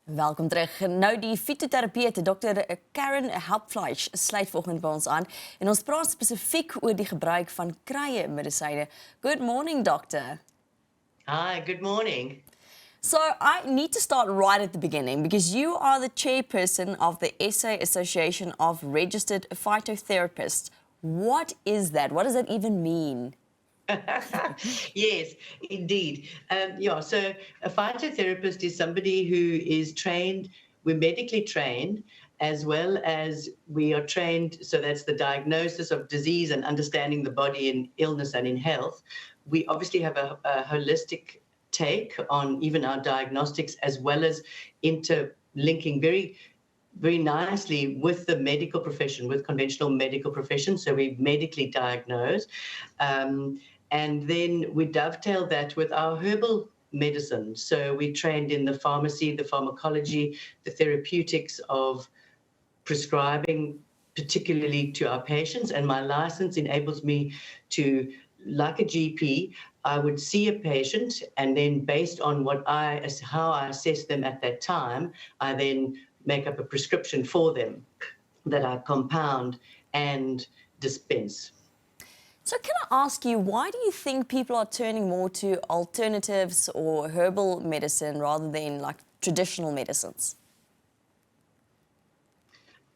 Welkom terug. Nou, die Fitoterapeut Dr. Caren Hauptfleisch sluit volgende by ons aan en ons praat spesifiek oor die gebruik van kruie-medisyne. Good morning, doctor. Hi, good morning. So I need to start right at the beginning because you are the chairperson of the SA Association of Registered Phytotherapists. What is that? What does that even mean? Yes, indeed. So a phytotherapist is somebody who is trained, we're medically trained, as well as we are trained, so that's the diagnosis of disease and understanding the body in illness and in health. We obviously have a holistic take on even our diagnostics, as well as interlinking very nicely with the medical profession, with conventional medical profession. So we medically diagnose. And then we dovetail that with our herbal medicine. So we trained in the pharmacy, the pharmacology, the therapeutics of prescribing, particularly to our patients. And my license enables me to, like a GP, I would see a patient, and then based on how I assess them at that time, I then make up a prescription for them that I compound and dispense. So can I ask you, why do you think people are turning more to alternatives or herbal medicine rather than like traditional medicines?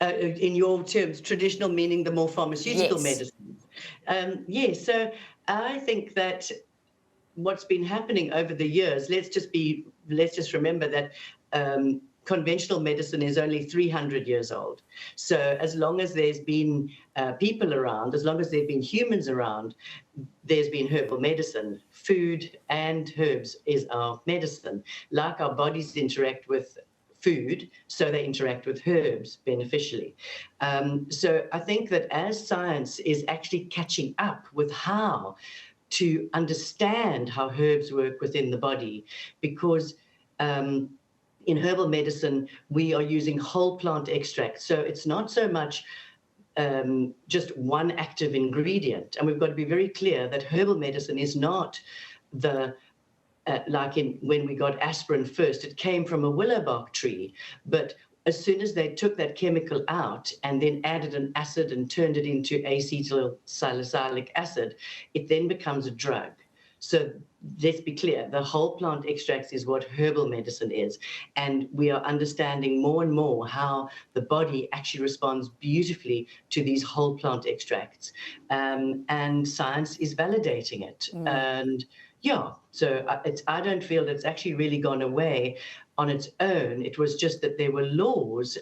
In your terms, traditional meaning the more pharmaceutical Yes. medicines. Yes, so I think that what's been happening over the years, let's just remember that conventional medicine is only 300 years old. So as long as there's been people around, as long as there have been humans around, there's been herbal medicine. Food and herbs is our medicine. Like our bodies interact with food, so they interact with herbs beneficially. So I think that as science is actually catching up with how to understand how herbs work within the body, because in herbal medicine, we are using whole plant extracts. So it's not so much just one active ingredient. And we've got to be very clear that herbal medicine is not when we got aspirin first, it came from a willow bark tree. But as soon as they took that chemical out and then added an acid and turned it into acetylsalicylic acid, it then becomes a drug. So let's be clear, the whole plant extracts is what herbal medicine is. And we are understanding more and more how the body actually responds beautifully to these whole plant extracts. And science is validating it. And yeah, so I don't feel it's actually really gone away on its own. It was just that there were laws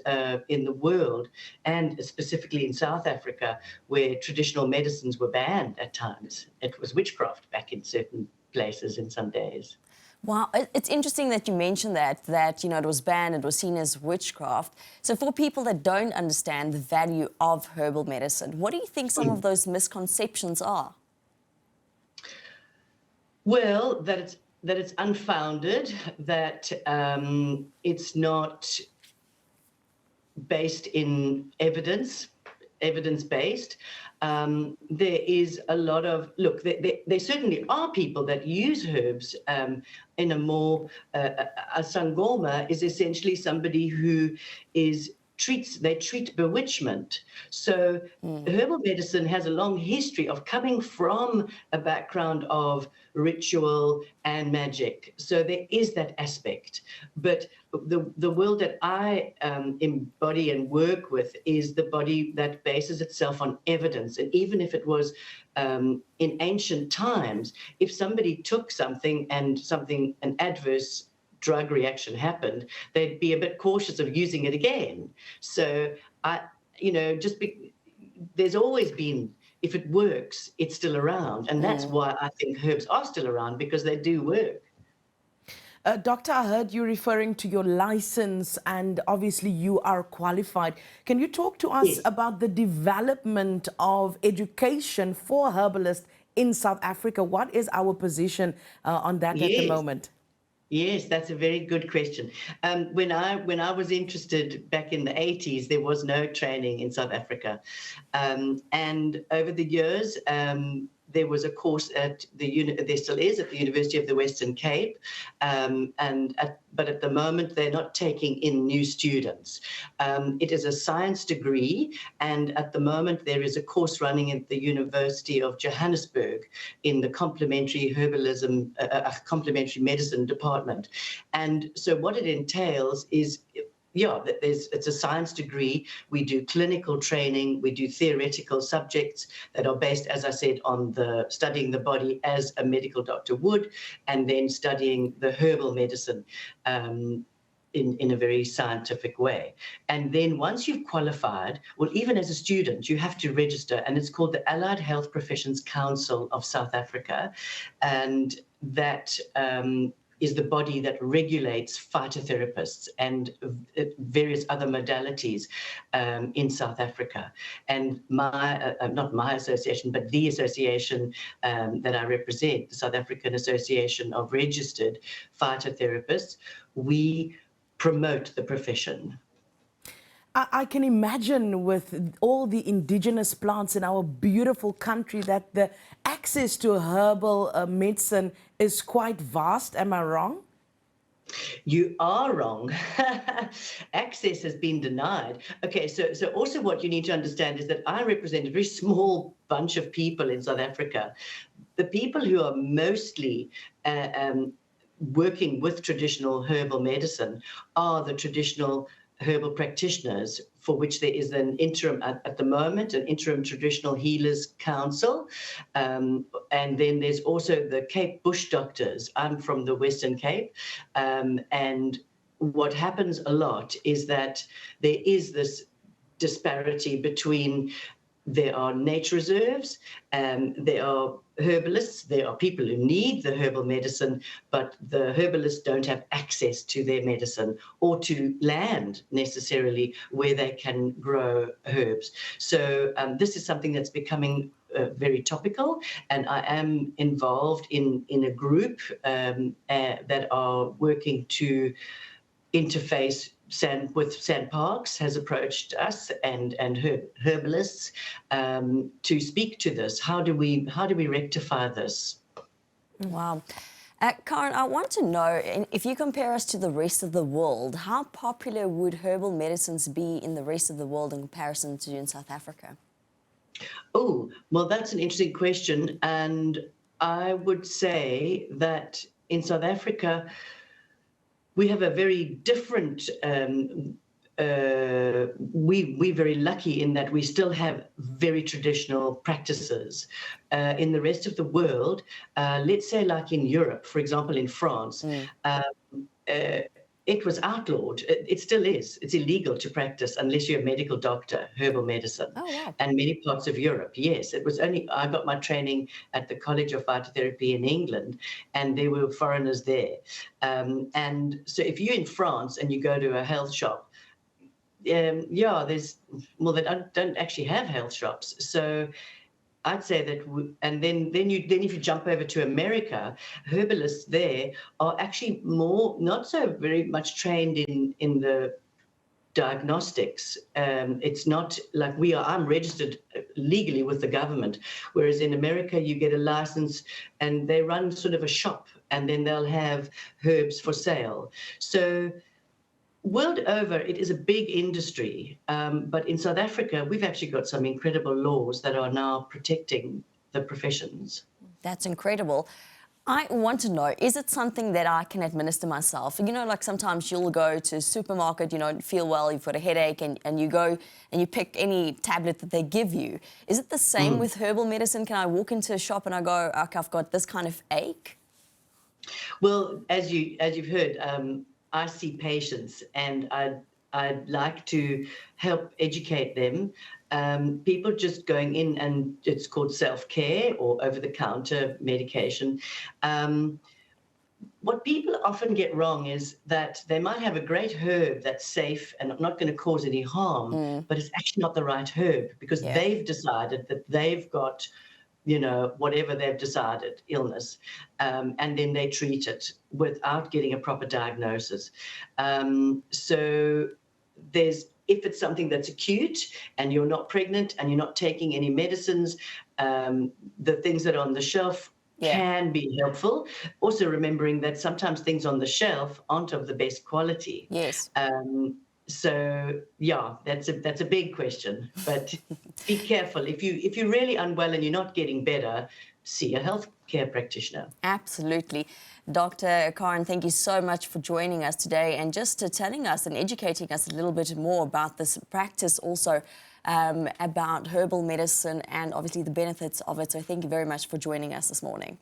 in the world, and specifically in South Africa, where traditional medicines were banned at times. It was witchcraft back in certain places in some days. Wow, it's interesting that you mentioned that it was banned, it was seen as witchcraft. So for people that don't understand the value of herbal medicine, what do you think some of those misconceptions are? Well, that it's unfounded, that it's not based in evidence-based. There is a lot of, there certainly are people that use herbs in a more, a sangoma is essentially somebody who treat bewitchment. So herbal medicine has a long history of coming from a background of ritual and magic. So there is that aspect. But the world that I embody and work with is the body that bases itself on evidence. And even if it was in ancient times, if somebody took something and an adverse drug reaction happened, they'd be a bit cautious of using it again. So there's always been, if it works, it's still around. And that's why I think herbs are still around, because they do work. Doctor, I heard you referring to your license, and obviously you are qualified. Can you talk to us about the development of education for herbalists in South Africa? What is our position on that at the moment? Yes, that's a very good question. When I was interested back in the 80s, there was no training in South Africa. And over the years, there was a course at there still is at the University of the Western Cape, but at the moment they're not taking in new students. It is a science degree, and at the moment there is a course running at the University of Johannesburg in the complementary herbalism, complementary medicine department. And so what it entails is, it's a science degree. We do clinical training. We do theoretical subjects that are based, as I said, on studying the body as a medical doctor would, and then studying the herbal medicine in a very scientific way. And then once you've qualified, well, even as a student, you have to register, and it's called the Allied Health Professions Council of South Africa, and that is the body that regulates phytotherapists and various other modalities in South Africa. And not my association, but the association that I represent, the South African Association of Registered Phytotherapists, we promote the profession. I can imagine with all the indigenous plants in our beautiful country that the access to herbal medicine is quite vast. Am I wrong? You are wrong. Access has been denied. Okay, so also what you need to understand is that I represent a very small bunch of people in South Africa. The people who are mostly working with traditional herbal medicine are the traditional herbal practitioners, for which there is an interim at the moment, an interim traditional healers council. And then there's also the Cape Bush doctors. I'm from the Western Cape. And what happens a lot is that there is this disparity between, there are nature reserves, there are herbalists, there are people who need the herbal medicine, but the herbalists don't have access to their medicine or to land necessarily where they can grow herbs. So this is something that's becoming very topical, and I am involved in a group that are working to interface. San Parks has approached us and herbalists to speak to this. How do we rectify this? Wow. Caren, I want to know, if you compare us to the rest of the world, how popular would herbal medicines be in the rest of the world in comparison to in South Africa? Oh, well, that's an interesting question. And I would say that in South Africa, we have a very different, we're very lucky in that we still have very traditional practices. In the rest of the world, let's say like in Europe, for example, in France, it was outlawed. It still is. It's illegal to practice unless you're a medical doctor, herbal medicine. Oh, wow. And many parts of Europe, yes. It was only, I got my training at the College of Phytotherapy in England, and there were foreigners there. And so if you're in France and you go to a health shop, they don't actually have health shops. So I'd say that, and then if you jump over to America, herbalists there are actually not so very much trained in the diagnostics. It's not like we are. I'm registered legally with the government, whereas in America you get a license and they run sort of a shop, and then they'll have herbs for sale. So world over, it is a big industry, but in South Africa, we've actually got some incredible laws that are now protecting the professions. That's incredible. I want to know, is it something that I can administer myself? You know, like sometimes you'll go to a supermarket, you don't feel well, you've got a headache, and you go and you pick any tablet that they give you. Is it the same with herbal medicine? Can I walk into a shop and I go, okay, I've got this kind of ache? Well, as you've heard, I see patients, and I'd like to help educate them. People just going in, and it's called self-care or over-the-counter medication. What people often get wrong is that they might have a great herb that's safe and not going to cause any harm, but it's actually not the right herb because they've decided that they've got, whatever they've decided, illness, and then they treat it without getting a proper diagnosis. So if it's something that's acute and you're not pregnant and you're not taking any medicines, the things that are on the shelf Yeah. can be helpful. Also remembering that sometimes things on the shelf aren't of the best quality. Yes. So yeah, that's a big question. But be careful. If you're really unwell and you're not getting better, see a healthcare practitioner. Absolutely. Dr. Caren, thank you so much for joining us today and just telling us and educating us a little bit more about this practice also, about herbal medicine and obviously the benefits of it. So thank you very much for joining us this morning.